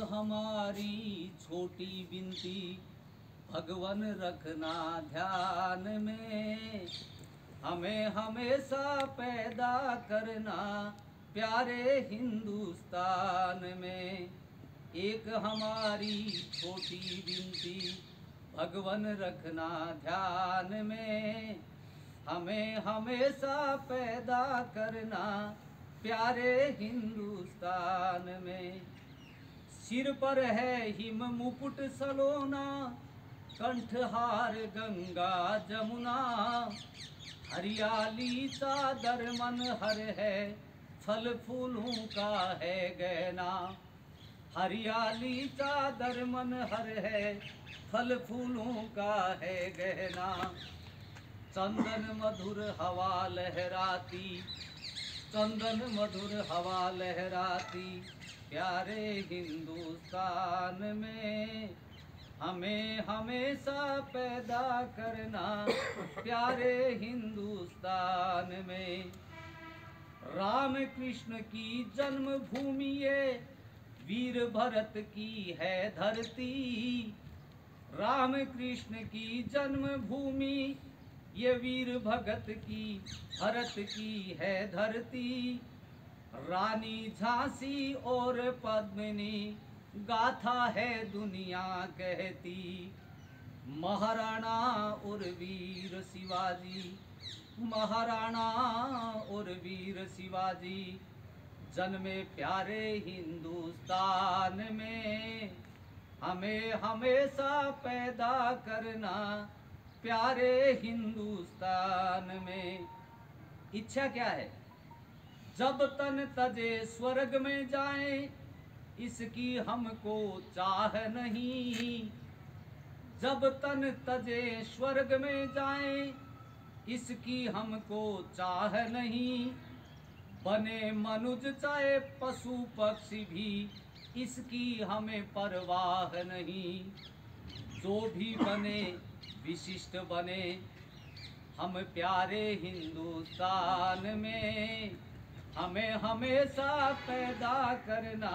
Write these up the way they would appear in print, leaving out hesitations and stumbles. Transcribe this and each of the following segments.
हमारी छोटी विनती भगवन रखना ध्यान में, हमें हमेशा पैदा करना प्यारे हिंदुस्तान में। एक हमारी छोटी विनती भगवन रखना ध्यान में, हमें हमेशा पैदा करना प्यारे हिंदुस्तान में। सिर पर है हिम मुकुट सलोना, कंठहार गंगा जमुना, हरियाली चादर मन हर है, फल फूलों का है गहना। हरियाली चादर मन हर है, फल फूलों का है गहना। चंदन मधुर हवा लहराती, चंदन मधुर हवा लहराती प्यारे हिंदुस्तान में, हमें हमेशा पैदा करना प्यारे हिंदुस्तान में। राम कृष्ण की जन्मभूमि ये वीर भरत की है धरती, राम कृष्ण की जन्मभूमि ये वीर भगत की भरत की है धरती। रानी झांसी और पद्मिनी गाथा है दुनिया कहती, महाराणा और वीर शिवाजी, महाराणा और वीर शिवाजी जन्मे प्यारे हिंदुस्तान में, हमें हमेशा पैदा करना प्यारे हिंदुस्तान में। इच्छा क्या है? जब तन तजे स्वर्ग में जाएं, इसकी हमको चाह नहीं। जब तन तजे स्वर्ग में जाएं, इसकी हमको चाह नहीं। बने मनुज चाहे पशु पक्षी भी, इसकी हमें परवाह नहीं। जो भी बने विशिष्ट बने, हम प्यारे हिंदुस्तान में, हमें हमेशा पैदा करना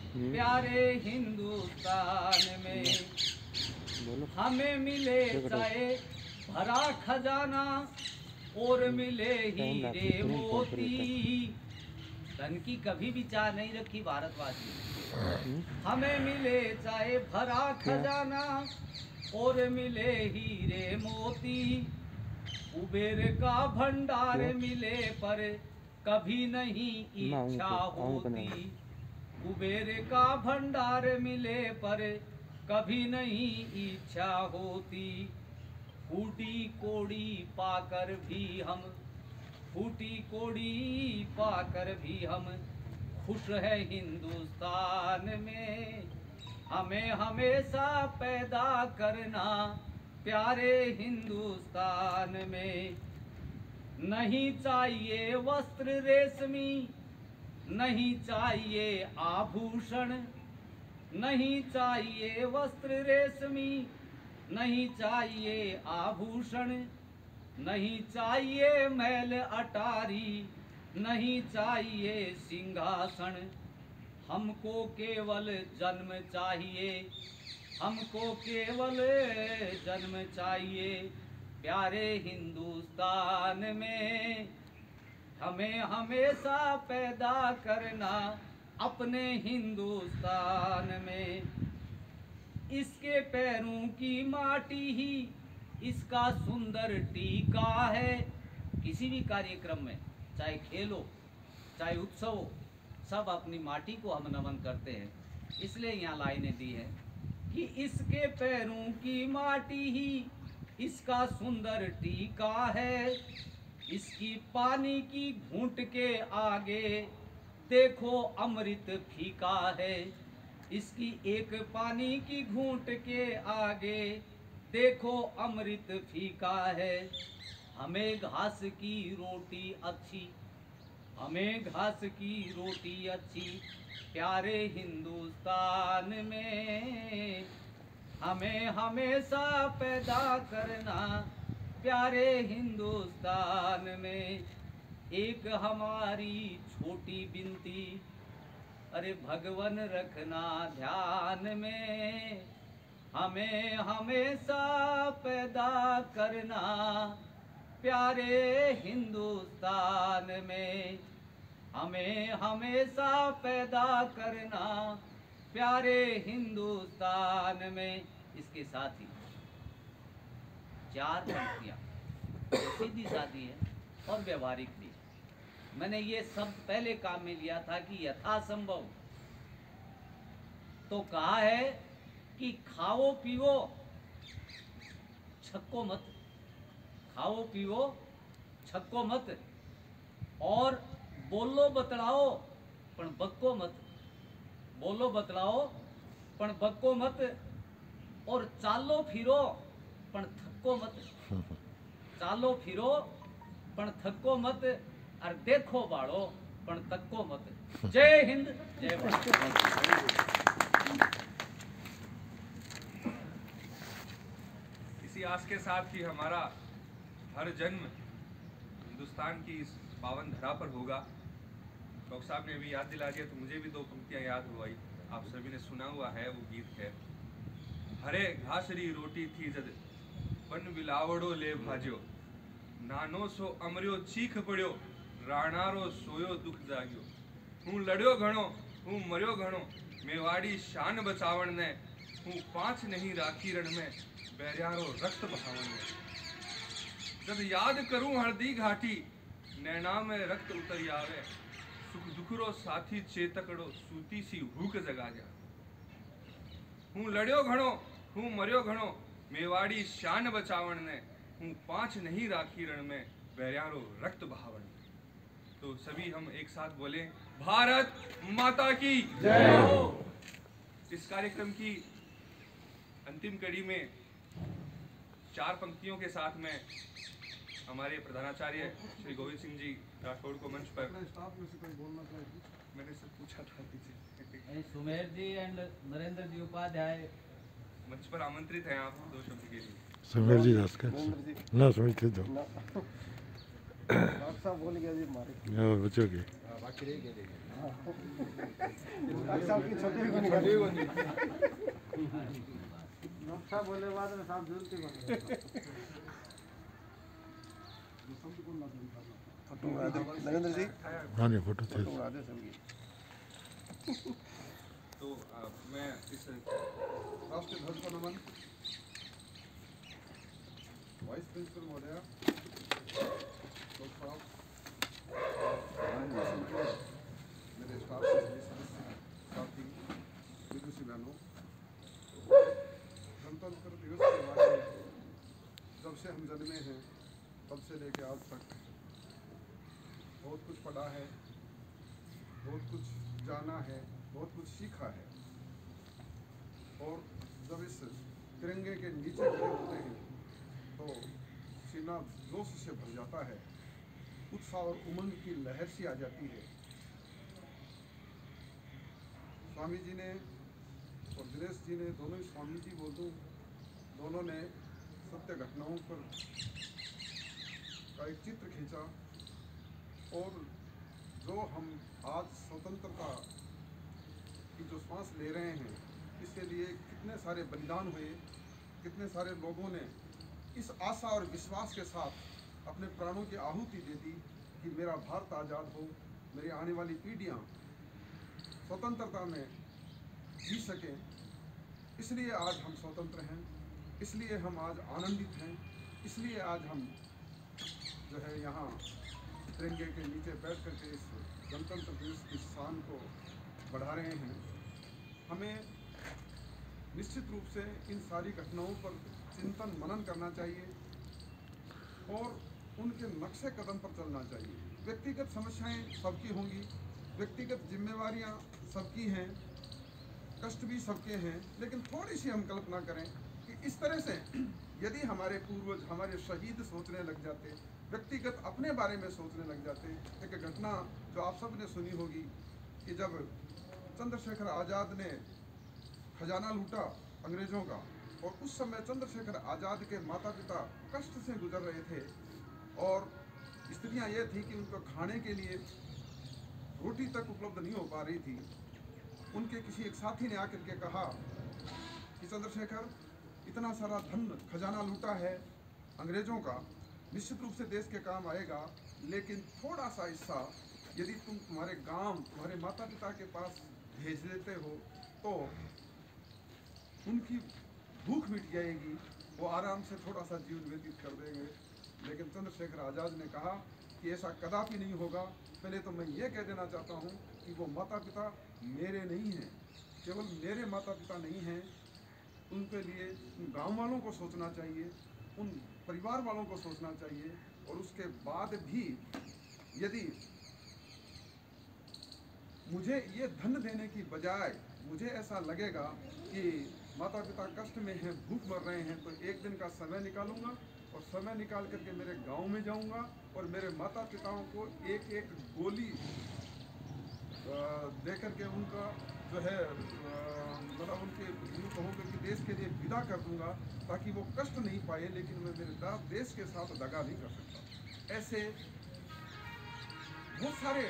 प्यारे हिंदुस्तान में। हमें मिले चाहे भरा खजाना और मिले हीरे मोती, धन की कभी भी चाह नहीं रखी भारतवासी। हमें मिले चाहे भरा खजाना और मिले हीरे मोती, कुबेर का भंडार मिले पर कभी नहीं इच्छा होती। कुबेर का भंडार मिले पर कभी नहीं इच्छा होती। फूटी कोड़ी पाकर भी हम, फूटी कोड़ी पाकर भी हम खुश है हिंदुस्तान में, हमें हमेशा पैदा करना प्यारे हिंदुस्तान में। नहीं चाहिए वस्त्र रेशमी, नहीं चाहिए आभूषण, नहीं चाहिए वस्त्र रेशमी, नहीं चाहिए आभूषण, नहीं चाहिए महल अटारी, नहीं चाहिए सिंहासन। हमको केवल जन्म चाहिए, हमको केवल जन्म चाहिए प्यारे हिंदुस्तान में, हमें हमेशा पैदा करना अपने हिंदुस्तान में। इसके पैरों की माटी ही इसका सुंदर टीका है। किसी भी कार्यक्रम में, चाहे खेल हो चाहे उत्सव हो, सब अपनी माटी को हम नमन करते हैं। इसलिए यहाँ लाइनें दी है कि इसके पैरों की माटी ही इसका सुंदर टीका है। इसकी पानी की घूंट के आगे देखो अमृत फीका है। इसकी एक पानी की घूंट के आगे देखो अमृत फीका है। हमें घास की रोटी अच्छी, हमें घास की रोटी अच्छी प्यारे हिंदुस्तान में, हमें हमेशा पैदा करना प्यारे हिंदुस्तान में। एक हमारी छोटी विनती अरे भगवन रखना ध्यान में, हमें हमेशा पैदा करना प्यारे हिंदुस्तान में, हमें हमेशा पैदा करना प्यारे हिंदुस्तान में। इसके साथ ही 4 पंक्तियाँ सीधी सादी है और व्यवहारिक भी। मैंने ये सब पहले काम में लिया था कि यथासंभव तो कहा है कि खाओ पीओ छक्को मत, खाओ पीओ छक्को मत, और बोलो बतलाओ पण बक्को मत, बोलो बतलाओ पण बक्को मत, और चालो फिरो पण थक्को मत, चालो फिरो पण थक्को मत, और देखो बाड़ो पण तक्को मत। जय हिंद, जय भारत। इसी आस के साथ कि हमारा हर जन्म हिंदुस्तान की इस पावन धरा पर होगा। डॉक्टर साहब ने अभी याद दिला दिया तो मुझे भी 2 पंक्तियां याद हुई। आप सभी ने सुना हुआ है, वो गीत है, हरे घासरी रोटी थी जद बन बिलावड़ो ले भाजो, नानो सो अमरियो चीख पड़ियो, राणारो सोयो दुख जाग्यो, हूँ लड़ियो घणो हूँ मरियो घणो, मेवाड़ी शान बचावण ने, हूँ पाँच नहीं राखी रण में, बैरियारो रक्त बहावन में, जब याद करूं हल्दी घाटी, नैना में रक्त उतर आवे, सुख दुखरो साथी चेतकड़ो, सूती सी भूख जगा जा, हूँ लड़ियो घणो हूँ मरियो घणो, मेवाड़ी शान बचावण ने, हूँ पाँच नहीं राखी रण में, बैरियारो रक्त बहावन में। तो सभी हम एक साथ बोले, भारत माता की जय हो। इस कार्यक्रम की अंतिम कड़ी में 4 पंक्तियों के साथ में हमारे प्रधानाचार्य श्री गोविंद सिंह जी राठौड़ को मंच पर, मैंने सब पूछा था पीछे, सुमेर जी एंड नरेंद्र जी उपाध्याय मंच पर आमंत्रित हैं आप 2 शब्द के लिए। सुमेर जी दास का ना सुमेर थे दो डॉक्टर साहब बोल गया जी मारे बच्चों के बाकी रह गए डॉक्टर साहब की छोटी भी बनी गई डॉक्टर साहब बोले बाद में साहब जरूरत ही नरेंद्र जी हाँ नहीं फोटो थे तो मैं इस राष्ट्रीय ध्वज को नमन। वाइस प्रिंसिपल महोदय, मेरे स्टाफ के सभी सदस्य, साथी, विदुषी बहनों, गणतंत्र दिवस के बारे में जब से हम जन्मे हैं तब से लेकर आज तक बहुत कुछ पढ़ा है, बहुत कुछ जाना है, बहुत कुछ सीखा है, और जब इस तिरंगे के नीचे खड़े होते हैं तो सीना जोश से भर जाता है, उत्साह और उमंग की लहर सी आ जाती है। स्वामी जी ने और दिनेश जी ने, दोनों ही स्वामी जी बोल दूँ, दोनों ने सत्य घटनाओं पर का एक चित्र खींचा, और जो हम आज स्वतंत्रता की जो सांस ले रहे हैं, इसके लिए कितने सारे बलिदान हुए, कितने सारे लोगों ने इस आशा और विश्वास के साथ अपने प्राणों की आहुति दे दी कि मेरा भारत आज़ाद हो, मेरी आने वाली पीढ़ियाँ स्वतंत्रता में जी सकें। इसलिए आज हम स्वतंत्र हैं, इसलिए हम आज आनंदित हैं, इसलिए आज हम जो है यहाँ तिरंगे के नीचे बैठ करके इस गणतंत्र दिवस की शान को बढ़ा रहे हैं। हमें निश्चित रूप से इन सारी घटनाओं पर चिंतन मनन करना चाहिए और उनके नक्शे कदम पर चलना चाहिए। व्यक्तिगत समस्याएं सबकी होंगी, व्यक्तिगत जिम्मेवारियां सबकी हैं, कष्ट भी सबके हैं, लेकिन थोड़ी सी हम कल्पना करें कि इस तरह से यदि हमारे पूर्वज, हमारे शहीद सोचने लग जाते, व्यक्तिगत अपने बारे में सोचने लग जाते। एक घटना जो आप सब ने सुनी होगी कि जब चंद्रशेखर आज़ाद ने खजाना लूटा अंग्रेज़ों का, और उस समय चंद्रशेखर आज़ाद के माता पिता कष्ट से गुजर रहे थे, और स्थितियाँ ये थी कि उनको खाने के लिए रोटी तक उपलब्ध नहीं हो पा रही थी। उनके किसी एक साथी ने आकर के कहा कि चंद्रशेखर, इतना सारा धन खजाना लूटा है अंग्रेजों का, निश्चित रूप से देश के काम आएगा, लेकिन थोड़ा सा हिस्सा यदि तुम तुम्हारे गांव, तुम्हारे माता पिता के पास भेज देते हो तो उनकी भूख मिट जाएगी, वो आराम से थोड़ा सा जीवन व्यतीत कर देंगे। लेकिन चंद्रशेखर आज़ाद ने कहा कि ऐसा कदापि नहीं होगा। पहले तो मैं ये कह देना चाहता हूँ कि वो माता पिता मेरे नहीं हैं, केवल मेरे माता पिता नहीं हैं, उनके लिए उन गाँव वालों को सोचना चाहिए, उन परिवार वालों को सोचना चाहिए। और उसके बाद भी यदि मुझे ये धन देने की बजाय मुझे ऐसा लगेगा कि माता पिता कष्ट में हैं, भूख मर रहे हैं, तो एक दिन का समय निकालूंगा और समय निकाल करके मेरे गांव में जाऊंगा और मेरे माता पिताओं को एक एक गोली दे करके उनका जो है मतलब उनके यूँ कहूँगा कि देश के लिए विदा कर दूंगा, ताकि वो कष्ट नहीं पाए। लेकिन मैं मेरे देश के साथ दगा नहीं कर सकता। ऐसे बहुत सारे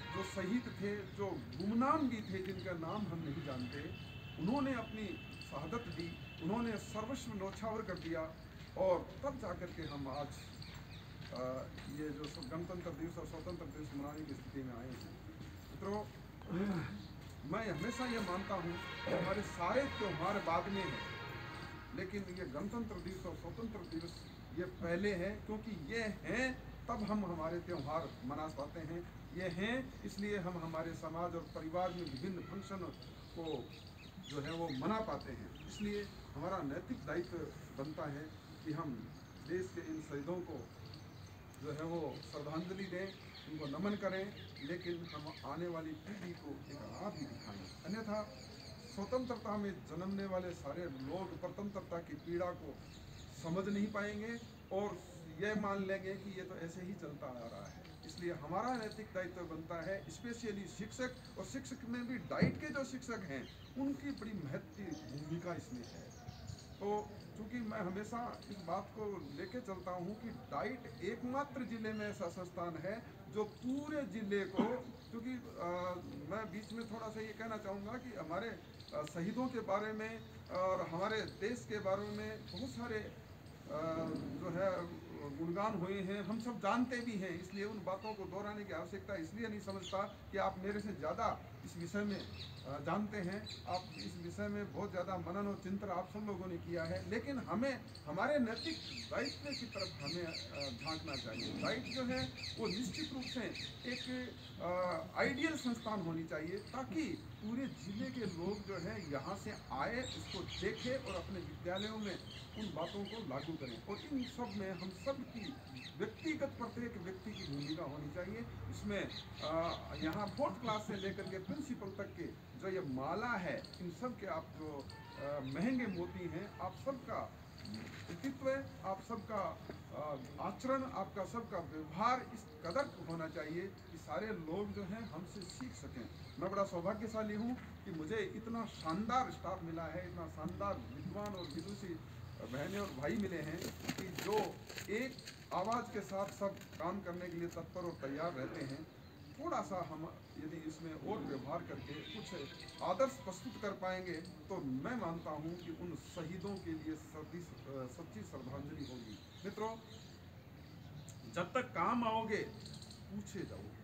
जो शहीद थे, जो गुमनाम भी थे, जिनका नाम हम नहीं जानते, उन्होंने अपनी शहादत दी, उन्होंने सर्वस्व न्यौछावर कर दिया, और तब जाकर के हम आज ये जो गणतंत्र दिवस और स्वतंत्र दिवस मनाने की स्थिति में आए हैं। मित्रों, मैं हमेशा ये मानता हूँ कि हमारे सारे त्यौहार बाद में हैं, लेकिन ये गणतंत्र दिवस और स्वतंत्र दिवस ये पहले हैं, क्योंकि ये हैं तब हम हमारे त्यौहार मना पाते हैं। ये हैं इसलिए हम हमारे समाज और परिवार में विभिन्न फंक्शन को जो है वो मना पाते हैं। इसलिए हमारा नैतिक दायित्व बनता है कि हम देश के इन शहीदों को जो है वो श्रद्धांजलि दें, उनको नमन करें, लेकिन हम आने वाली पीढ़ी को एक राह भी दिखाएं। अन्यथा स्वतंत्रता में जन्मने वाले सारे लोग स्वतंत्रता की पीड़ा को समझ नहीं पाएंगे और ये मान लेंगे कि ये तो ऐसे ही चलता आ रहा है। इसलिए हमारा नैतिक दायित्व बनता है, स्पेशली शिक्षक, और शिक्षक में भी डाइट के जो शिक्षक हैं उनकी बड़ी महत्वपूर्ण भूमिका इसमें है। तो चूँकि मैं हमेशा इस बात को लेके चलता हूँ कि डाइट एकमात्र ज़िले में ऐसा संस्थान है जो पूरे ज़िले को, क्योंकि मैं बीच में थोड़ा सा ये कहना चाहूँगा कि हमारे शहीदों के बारे में और हमारे देश के बारे में बहुत सारे जो है गुणगान हुए हैं, हम सब जानते भी हैं, इसलिए उन बातों को दोहराने की आवश्यकता इसलिए नहीं समझता कि आप मेरे से ज़्यादा इस विषय में जानते हैं, आप इस विषय में बहुत ज़्यादा मनन और चिंतन आप सब लोगों ने किया है। लेकिन हमें हमारे नैतिक दायित्व की तरफ हमें झांकना चाहिए। दायित्व जो है वो निश्चित रूप से एक आइडियल संस्थान होनी चाहिए, ताकि पूरे ज़िले के लोग जो है यहाँ से आए, इसको देखें और अपने विद्यालयों में उन बातों को लागू करें। और इन सब में हम सब की व्यक्तिगत प्रत्येक व्यक्ति की भूमिका होनी चाहिए। इसमें यहाँ 4th क्लास से लेकर के प्रिंसिपल तक के जो ये माला है, इन सब के आप जो महंगे मोती हैं, आप सबका व्यक्तित्व, आप सबका आचरण, आपका सबका व्यवहार इस कदर होना चाहिए कि सारे लोग जो हैं हमसे सीख सकें। मैं बड़ा सौभाग्यशाली हूँ कि मुझे इतना शानदार स्टाफ मिला है, इतना शानदार विद्वान और विदुषी बहनें और भाई मिले हैं कि जो एक आवाज़ के साथ सब काम करने के लिए तत्पर और तैयार रहते हैं। थोड़ा सा हम यदि इसमें और व्यवहार करके कुछ आदर्श प्रस्तुत कर पाएंगे तो मैं मानता हूं कि उन शहीदों के लिए सच्ची श्रद्धांजलि होगी। मित्रों, जब तक काम आओगे पूछे जाओगे,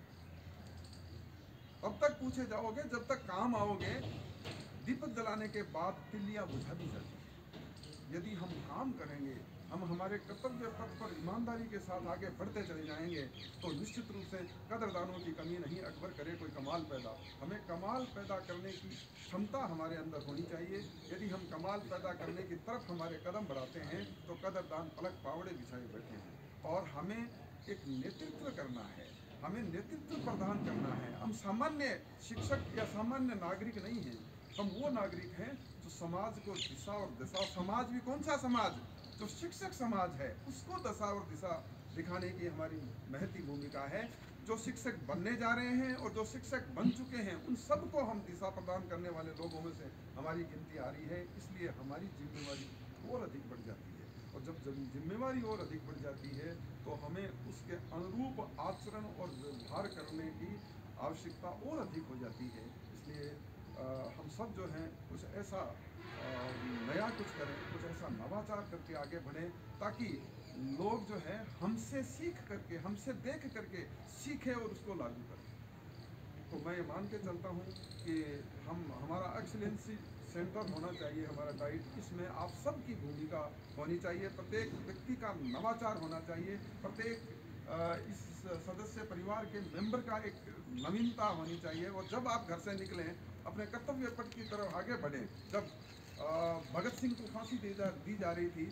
तब तक पूछे जाओगे जब तक काम आओगे। दीपक जलाने के बाद तिलियां बुझा दी जाती है। यदि हम काम करेंगे, हम हमारे कर्तव्य पथ पर ईमानदारी के साथ आगे बढ़ते चले जाएंगे तो निश्चित रूप से कदरदानों की कमी नहीं। अकबर करे कोई कमाल पैदा, हमें कमाल पैदा करने की क्षमता हमारे अंदर होनी चाहिए। यदि हम कमाल पैदा करने की तरफ हमारे कदम बढ़ाते हैं तो कदरदान पलक पावड़े बिछाए बैठे हैं। और हमें एक नेतृत्व करना है, हमें नेतृत्व प्रदान करना है। हम सामान्य शिक्षक या सामान्य नागरिक नहीं हैं, हम वो नागरिक हैं जो समाज को दिशा और दिशा, समाज भी कौन सा समाज, जो शिक्षक समाज है, उसको दशा और दिशा दिखाने की हमारी महती भूमिका है। जो शिक्षक बनने जा रहे हैं और जो शिक्षक बन चुके हैं, उन सबको हम दिशा प्रदान करने वाले लोगों में से हमारी गिनती आ रही है। इसलिए हमारी जिम्मेवारी और अधिक बढ़ जाती है, और जब जिम्मेवारी और अधिक बढ़ जाती है तो हमें उसके अनुरूप आचरण और व्यवहार करने की आवश्यकता और अधिक हो जाती है। इसलिए हम सब जो हैं कुछ ऐसा नया कुछ करें, कुछ ऐसा नवाचार करके आगे बढ़ें, ताकि लोग जो है हमसे सीख करके, हमसे देख करके सीखें और उसको लागू करें। तो मैं ये मान के चलता हूँ कि हमारा एक्सीलेंसी सेंटर होना चाहिए, हमारा डाइट, इसमें आप सबकी भूमिका होनी चाहिए, प्रत्येक व्यक्ति का नवाचार होना चाहिए, प्रत्येक इस सदस्य परिवार के मेंबर का एक नवीनता होनी चाहिए। और जब आप घर से निकलें, अपने कर्तव्य पथ की तरफ आगे बढ़ें। जब भगत सिंह को फांसी दी जा रही थी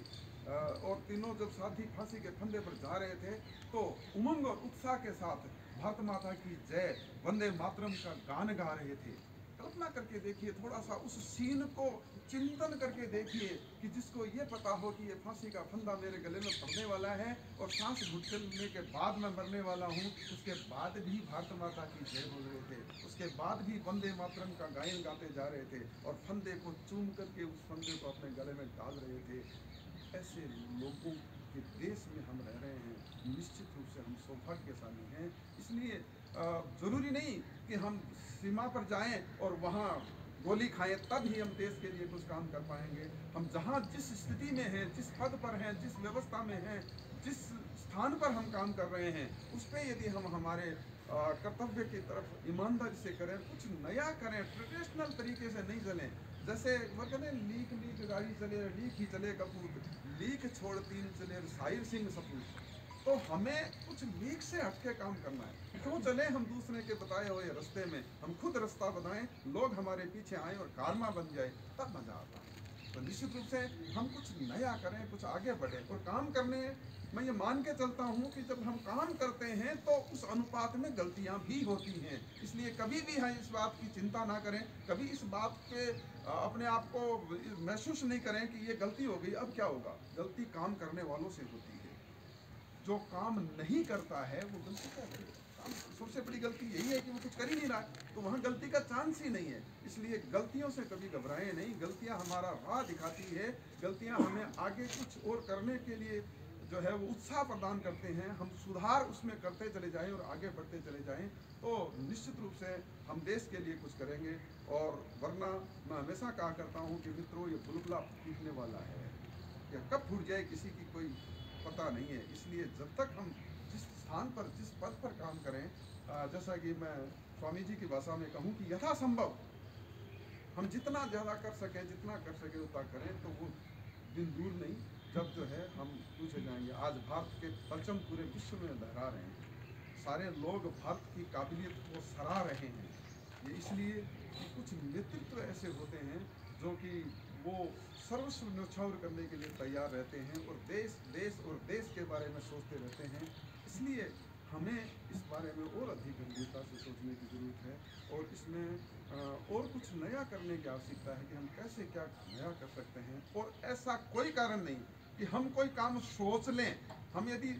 और तीनों जब साथी फांसी के फंदे पर जा रहे थे, तो उमंग और उत्साह के साथ भारत माता की जय, वंदे मातरम का गान गा रहे थे। कल्पना करके देखिए, थोड़ा सा उस सीन को चिंतन करके देखिए कि जिसको ये पता हो कि ये फांसी का फंदा मेरे गले में पड़ने वाला है और सांस घुटने के बाद मैं मरने वाला हूँ, उसके बाद भी भारत माता की जय बोल रहे थे, उसके बाद भी वंदे मातरम का गायन गाते जा रहे थे और फंदे को चूम करके उस फंदे को अपने गले में डाल रहे थे। ऐसे लोगों के देश में हम रह रहे हैं, निश्चित रूप से हम सौभाग्यशाली हैं। इसलिए ज़रूरी नहीं कि हम सीमा पर जाएं और वहाँ गोली खाएं, तब ही हम देश के लिए कुछ काम कर पाएंगे। हम जहाँ जिस स्थिति में हैं, जिस पद पर हैं, जिस व्यवस्था में हैं, जिस स्थान पर हम काम कर रहे हैं, उस पर यदि हम हमारे कर्तव्य की तरफ ईमानदारी से करें, कुछ नया करें, ट्रेडिशनल तरीके से नहीं चलें। जैसे वो कहते हैं, लीक लीक गाड़ी चले, लीक ही चले कपूत, लीक छोड़ तीन चले शाहिर सिंह सपूत। तो हमें कुछ लीक से हटके काम करना है। क्यों चले हम दूसरे के बताए हुए रास्ते में, हम खुद रास्ता बताएं, लोग हमारे पीछे आएँ और कारवा बन जाए, तब मजा आता है। तो निश्चित रूप से हम कुछ नया करें, कुछ आगे बढ़ें। और काम करने, मैं ये मान के चलता हूँ कि जब हम काम करते हैं तो उस अनुपात में गलतियाँ भी होती हैं। इसलिए कभी भी हम इस बात की चिंता ना करें, कभी इस बात पे अपने आप को महसूस नहीं करें कि ये गलती हो गई, अब क्या होगा। गलती काम करने वालों से होती है, जो काम नहीं करता है वो गलती क्या करेगा। सबसे बड़ी गलती यही है कि वो कुछ कर ही नहीं रहा है, तो वहाँ गलती का चांस ही नहीं है। इसलिए गलतियों से कभी घबराएं नहीं। गलतियाँ हमारा राह दिखाती है, गलतियाँ हमें आगे कुछ और करने के लिए जो है वो उत्साह प्रदान करते हैं। हम सुधार उसमें करते चले जाएं और आगे बढ़ते चले जाएं, तो निश्चित रूप से हम देश के लिए कुछ करेंगे। और वरना मैं हमेशा कहा करता हूँ कि मित्रों, ये बुलबुला फूटने वाला है, या कब फूट जाए किसी की कोई पता नहीं है। इसलिए जब तक हम जिस स्थान पर, जिस पद पर काम करें, जैसा कि मैं स्वामी जी की भाषा में कहूँ कि यथासंभव हम जितना ज़्यादा कर सकें, जितना कर सकें उतना करें, तो वो दिन दूर नहीं जब जो है हम पूछे जाएंगे। आज भारत के परचम पूरे विश्व में लहरा रहे हैं, सारे लोग भारत की काबिलियत को सराह रहे हैं। ये इसलिए कि कुछ नेतृत्व ऐसे होते हैं जो कि वो सर्वस्व न्यौछावर करने के लिए तैयार रहते हैं और देश के बारे में सोचते रहते हैं। इसलिए हमें इस बारे में और अधिक गंभीरता से सोचने की ज़रूरत है और इसमें और कुछ नया करने की आवश्यकता है कि हम कैसे क्या नया कर सकते हैं। और ऐसा कोई कारण नहीं कि हम कोई काम सोच लें, हम यदि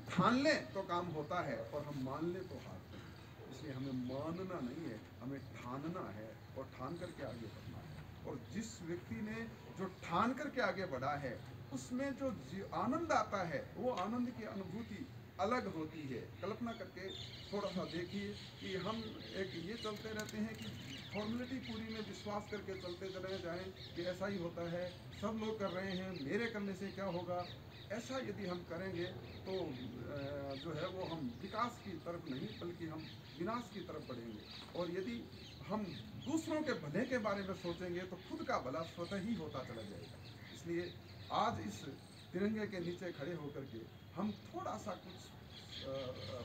ठान लें तो काम होता है और हम मान लें तो हारते हैं। इसलिए हमें मानना नहीं है, हमें ठानना है और ठान करके आगे बढ़ना है। और जिस व्यक्ति ने जो ठान करके आगे बढ़ा है, उसमें जो आनंद आता है, वो आनंद की अनुभूति अलग होती है। कल्पना करके थोड़ा सा देखिए कि हम एक ये चलते रहते हैं कि फॉर्मेलिटी पूरी में विश्वास करके चलते चले जाएं कि ऐसा ही होता है, सब लोग कर रहे हैं, मेरे करने से क्या होगा। ऐसा यदि हम करेंगे तो जो है वो हम विकास की तरफ नहीं बल्कि हम विनाश की तरफ बढ़ेंगे। और यदि हम दूसरों के भले के बारे में सोचेंगे तो खुद का भला स्वतः ही होता चला जाएगा। इसलिए आज इस तिरंगे के नीचे खड़े होकर के हम थोड़ा सा कुछ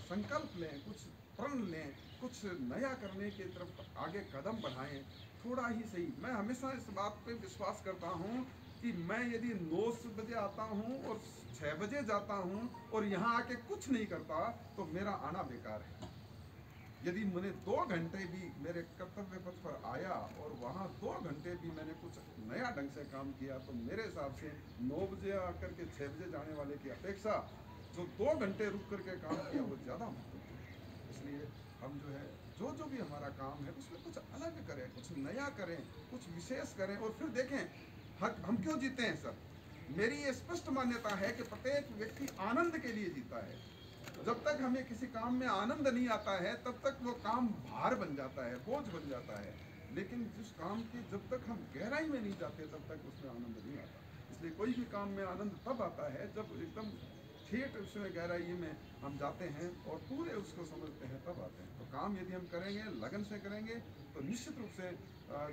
संकल्प लें, कुछ प्रण लें, कुछ नया करने की तरफ आगे कदम बढ़ाएं, थोड़ा ही सही। मैं हमेशा इस बात पे विश्वास करता हूँ कि मैं यदि 9 बजे आता हूँ और 6 बजे जाता हूँ और यहाँ आके कुछ नहीं करता तो मेरा आना बेकार है। यदि मैंने 2 घंटे भी मेरे कर्तव्य पथ पर आया और वहाँ 2 घंटे भी मैंने कुछ नया ढंग से काम किया, तो मेरे हिसाब से 9 बजे आकर के 6 बजे जाने वाले की अपेक्षा जो 2 घंटे रुक करके काम किया वो ज़्यादा महत्वपूर्ण है। इसलिए हम जो है जो भी हमारा काम है उसमें कुछ अलग करें, कुछ नया करें, कुछ विशेष करें और फिर देखें हम क्यों जीते हैं। सर, मेरी ये स्पष्ट मान्यता है कि प्रत्येक व्यक्ति आनंद के लिए जीता है। जब तक हमें किसी काम में आनंद नहीं आता है तब तक वो काम भार बन जाता है, बोझ बन जाता है। लेकिन जिस काम की जब तक हम गहराई में नहीं जाते तब तक उसमें आनंद नहीं आता। इसलिए कोई भी काम में आनंद तब आता है जब एकदम ठेठ उसमें गहराई में हम जाते हैं और पूरे उसको समझते हैं, तब आते हैं। तो काम यदि हम करेंगे, लगन से करेंगे, तो निश्चित रूप से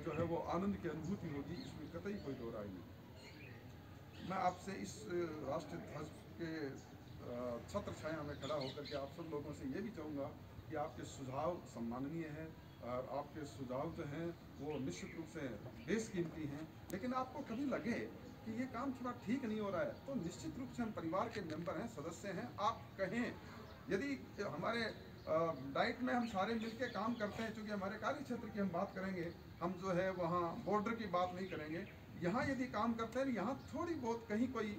जो है वो आनंद की अनुभूति होगी, इसमें कतई कोई दो राय नहीं। मैं आपसे इस राष्ट्रीय ध्वज के छत्र छाया में खड़ा होकर के आप सब लोगों से ये भी चाहूँगा कि आपके सुझाव सम्माननीय हैं और आपके सुझाव जो हैं वो निश्चित रूप से बेशकीमती हैं। लेकिन आपको कभी लगे कि ये काम थोड़ा ठीक नहीं हो रहा है तो निश्चित रूप से हम परिवार के मेंबर हैं, सदस्य हैं, आप कहें। यदि हमारे डाइट में हम सारे मिलकर काम करते हैं, चूँकि हमारे कार्य क्षेत्र की हम बात करेंगे, हम जो है वहाँ बॉर्डर की बात नहीं करेंगे, यहाँ यदि काम करते हैं, यहाँ थोड़ी बहुत कहीं कोई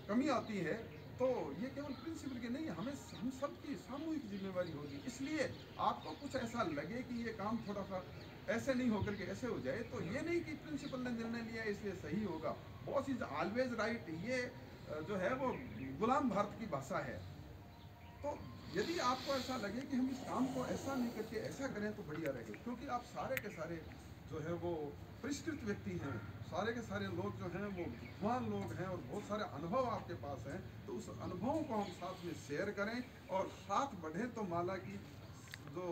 कमी आती है तो ये केवल प्रिंसिपल की नहीं, हम सबकी सामूहिक जिम्मेवारी होगी। इसलिए आपको कुछ ऐसा लगे कि ये काम थोड़ा सा ऐसे नहीं होकर के ऐसे हो जाए, तो ये नहीं कि प्रिंसिपल ने निर्णय लिया इसलिए सही होगा। बॉस इज ऑलवेज राइट, ये जो है वो गुलाम भारत की भाषा है। तो यदि आपको ऐसा लगे कि हम इस काम को ऐसा नहीं करके ऐसा करें तो बढ़िया रहेगा, क्योंकि आप सारे के सारे जो है वो परिष्कृत व्यक्ति हैं, सारे के सारे लोग जो हैं वो विद्वान लोग हैं और बहुत सारे अनुभव आपके पास हैं। तो उस अनुभवों को हम साथ में शेयर करें और साथ बढ़ें तो माला की जो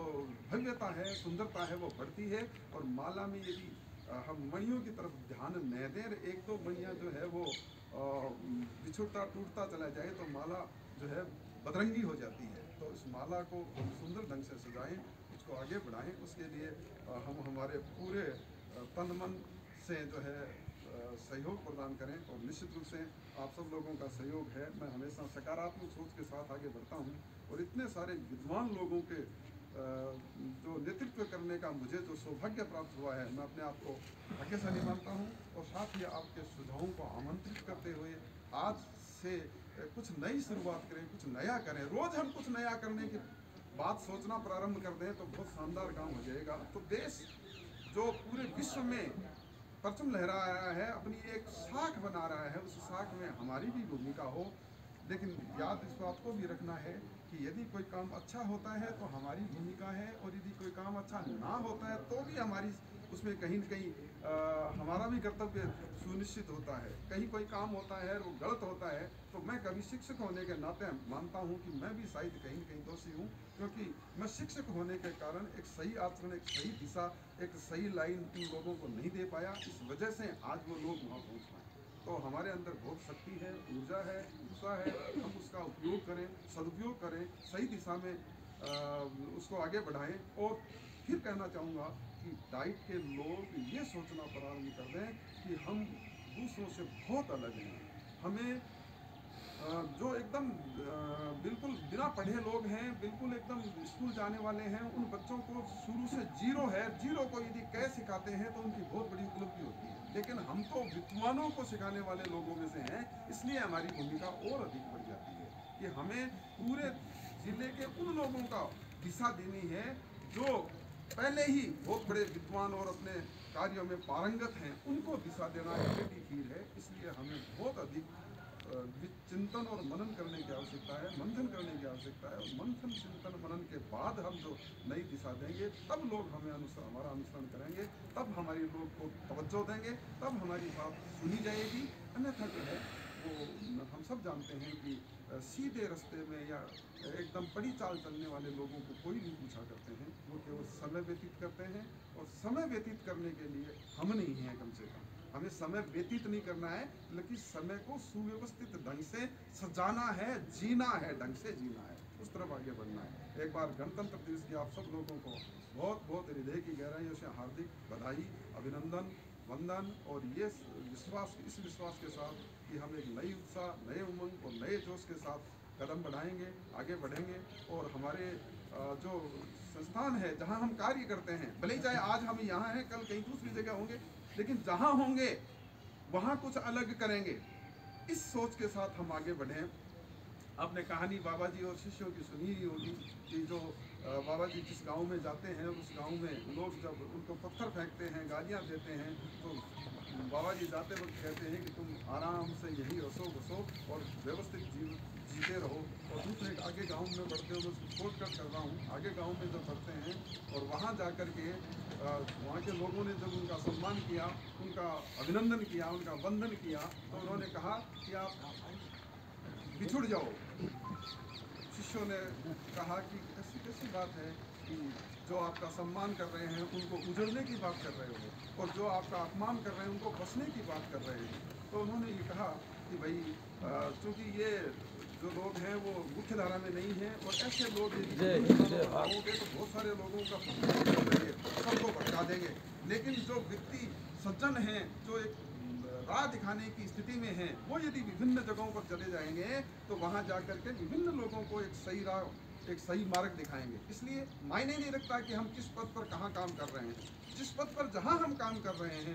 भव्यता है, सुंदरता है, वो बढ़ती है। और माला में यदि हम मणियों की तरफ ध्यान न दें, एक दो मणियाँ जो है वो बिछुड़ता टूटता चला जाए तो माला जो है बदरंगी हो जाती है। तो इस माला को सुंदर ढंग से सजाएं, उसको आगे बढ़ाएं। उसके लिए हम हमारे पूरे तन मन से जो है सहयोग प्रदान करें। और निश्चित रूप से आप सब लोगों का सहयोग है। मैं हमेशा सकारात्मक सोच के साथ आगे बढ़ता हूं और इतने सारे विद्वान लोगों के जो नेतृत्व करने का मुझे जो सौभाग्य प्राप्त हुआ है, मैं अपने आप को भाग्यशाली मानता हूं। और साथ ही आपके सुझावों को आमंत्रित करते हुए आज से कुछ नई शुरुआत करें, कुछ नया करें। रोज हम कुछ नया करने की बात सोचना प्रारंभ कर दें तो बहुत शानदार काम हो जाएगा। तो देश जो पूरे विश्व में परचम लहरा रहा है, अपनी एक साख बना रहा है, उस साख में हमारी भी भूमिका हो। लेकिन याद इस बात को भी रखना है कि यदि कोई काम अच्छा होता है तो हमारी भूमिका है, और यदि कोई काम अच्छा ना होता है तो भी हमारी उसमें कहीं न कहीं हमारा भी कर्तव्य सुनिश्चित होता है। कहीं कोई काम होता है और वो गलत होता है तो मैं कभी शिक्षक होने के नाते मानता हूँ कि मैं भी शायद कहीं न कहीं दोषी हूँ, क्योंकि मैं शिक्षक होने के कारण एक सही आचरण, एक सही दिशा, एक सही लाइन उन लोगों को नहीं दे पाया। इस वजह से आज वो लोग वहाँ पहुँच पाए। तो हमारे अंदर बहुत शक्ति है, ऊर्जा है, उत्साह है, हम उसका उपयोग करें, सदुपयोग करें, सही दिशा में उसको आगे बढ़ाएं। और फिर कहना चाहूँगा कि डाइट के लोग ये सोचना प्रारंभ कर दें कि हम दूसरों से बहुत अलग हैं। हमें जो एकदम बिल्कुल बिना पढ़े लोग हैं, बिल्कुल एकदम स्कूल जाने वाले हैं, उन बच्चों को शुरू से जीरो है, जीरो को यदि कै सिखाते हैं तो उनकी बहुत बड़ी उपलब्धि होती है। लेकिन हम तो विद्वानों को सिखाने वाले लोगों में से हैं, इसलिए हमारी भूमिका और अधिक बढ़ जाती है कि हमें पूरे जिले के उन लोगों का दिशा देनी है जो पहले ही बहुत बड़े विद्वान और अपने कार्यों में पारंगत हैं, उनको दिशा देना एक बड़ी खीर है। इसलिए हमें बहुत अधिक चिंतन और मनन करने की आवश्यकता है, मंथन करने की आवश्यकता है। और मंथन चिंतन मनन के बाद हम जो नई दिशा देंगे तब लोग हमें हमारा अनुसरण करेंगे, तब हमारी लोग को तवज्जो देंगे, तब हमारी बात सुनी जाएगी। अन्यथा जो है वो हम सब जानते हैं कि सीधे रास्ते में या एकदम बड़ी चाल चलने वाले लोगों को कोई नहीं पूछा करते हैं, वो केवल समय व्यतीत करते हैं। और समय व्यतीत करने के लिए हम नहीं हैं, कम से कम हमें समय व्यतीत नहीं करना है, लेकिन समय को सुव्यवस्थित ढंग से सजाना है, जीना है, ढंग से जीना है, उस तरफ आगे बढ़ना है। एक बार गणतंत्र दिवस की आप सब लोगों को बहुत बहुत हृदय की गहराइयों से हार्दिक बधाई, अभिनंदन, वंदन। और ये विश्वास, इस विश्वास के साथ कि हम एक नई उत्साह, नए उमंग और नए जोश के साथ कदम बढ़ाएंगे, आगे बढ़ेंगे। और हमारे जो संस्थान है जहाँ हम कार्य करते हैं, भले ही चाहे आज हम यहाँ हैं, कल कहीं दूसरी जगह होंगे, लेकिन जहाँ होंगे वहाँ कुछ अलग करेंगे। इस सोच के साथ हम आगे बढ़ें। आपने कहानी बाबा जी और शिष्यों की सुनी ही होगी कि जो बाबा जी जिस गांव में जाते हैं उस गांव में लोग जब उनको पत्थर फेंकते हैं, गालियां देते हैं, तो बाबा जी जाते वक्त कहते हैं कि तुम आराम से यही हंसो बसो और व्यवस्थित जीते रहो। और दूसरे आगे गांव में बढ़ते हुए शॉर्ट कट कर रहा हूँ, आगे गांव में जब बढ़ते हैं और वहाँ जा कर के वहाँ के लोगों ने जब उनका सम्मान किया, उनका अभिनंदन किया, उनका वंदन किया, तो उन्होंने कहा कि आप बिछुड़ जाओ। शिष्यों ने कहा कि ऐसी कैसी बात है कि जो आपका सम्मान कर रहे हैं उनको उजड़ने की बात कर रहे हो और जो आपका अपमान कर रहे हैं उनको बसने की बात कर रहे हैं। तो उन्होंने ये कहा कि भाई चूँकि ये जो लोग हैं वो मुख्य धारा में नहीं हैं और ऐसे लोग यदि होंगे तो बहुत सारे लोगों का सबको भटका देंगे। लेकिन जो व्यक्ति सज्जन हैं, जो एक राह दिखाने की स्थिति में हैं, वो यदि विभिन्न जगहों पर चले जाएंगे तो वहाँ जा कर के विभिन्न लोगों को एक सही राह, एक सही मार्ग दिखाएंगे। इसलिए मायने नहीं रखता कि हम किस पद पर कहाँ काम कर रहे हैं, जिस पद पर जहाँ हम काम कर रहे हैं